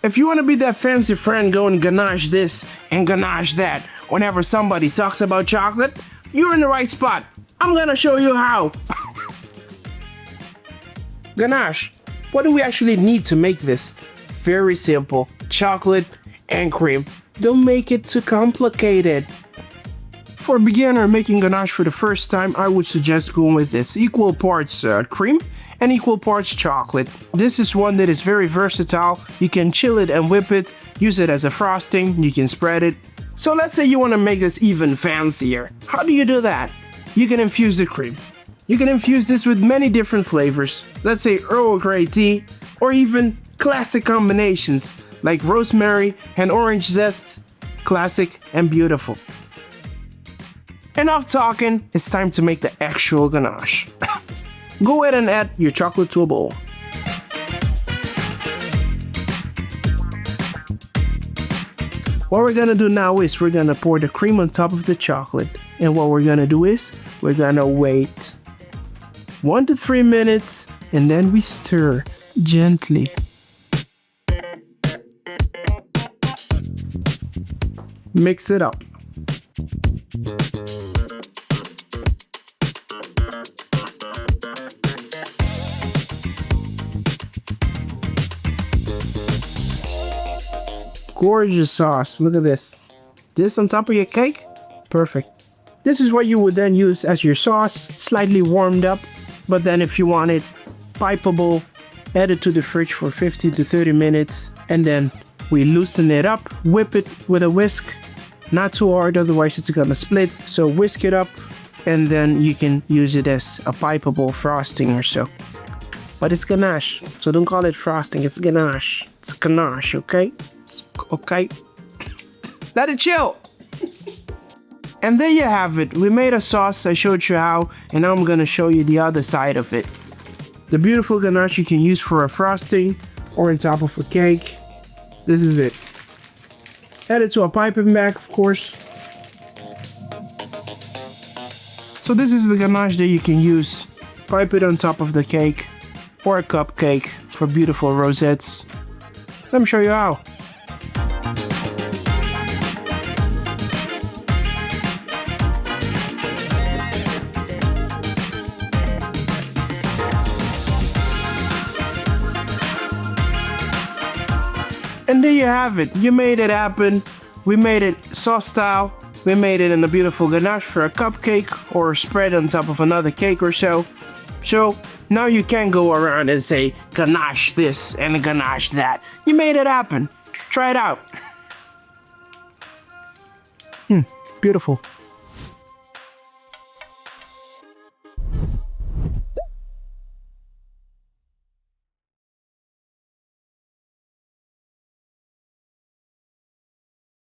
If you want to be that fancy friend going ganache this and ganache that whenever somebody talks about chocolate, you're in the right spot. I'm gonna show you how. Ganache. What do we actually need to make this? Very simple. Chocolate and cream. Don't make it too complicated. For a beginner making ganache for the first time, I would suggest going with this. Equal parts cream and equal parts chocolate. This is one that is very versatile. You can chill it and whip it, use it as a frosting, you can spread it. So let's say you want to make this even fancier. How do you do that? You can infuse the cream. You can infuse this with many different flavors. Let's say Earl Grey tea, or even classic combinations like rosemary and orange zest. Classic and beautiful. Enough talking, it's time to make the actual ganache. Go ahead and add your chocolate to a bowl. What we're gonna do now is we're gonna pour the cream on top of the chocolate. And what we're gonna do is we're gonna wait 1 to 3 minutes and then we stir gently. Mix it up. Gorgeous sauce. Look at this. This on top of your cake? Perfect. This is what you would then use as your sauce, slightly warmed up. But then if you want it pipeable, add it to the fridge for 15 to 30 minutes. And then we loosen it up, whip it with a whisk. Not too hard, otherwise it's gonna split. So whisk it up and then you can use it as a pipeable frosting or so. But it's ganache, so don't call it frosting, it's ganache. It's ganache, okay? It's okay. Let it chill. And there you have it. We made a sauce, I showed you how, and now I'm gonna show you the other side of it. The beautiful ganache you can use for a frosting or on top of a cake. This is it. Add it to a piping bag, of course. So this is the ganache that you can use. Pipe it on top of the cake or a cupcake for beautiful rosettes. Let me show you how. And there you have it. You made it happen. We made it sauce style. We made it in a beautiful ganache for a cupcake or a spread on top of another cake or so. So now you can go around and say ganache this and ganache that. You made it happen. Try it out. Beautiful.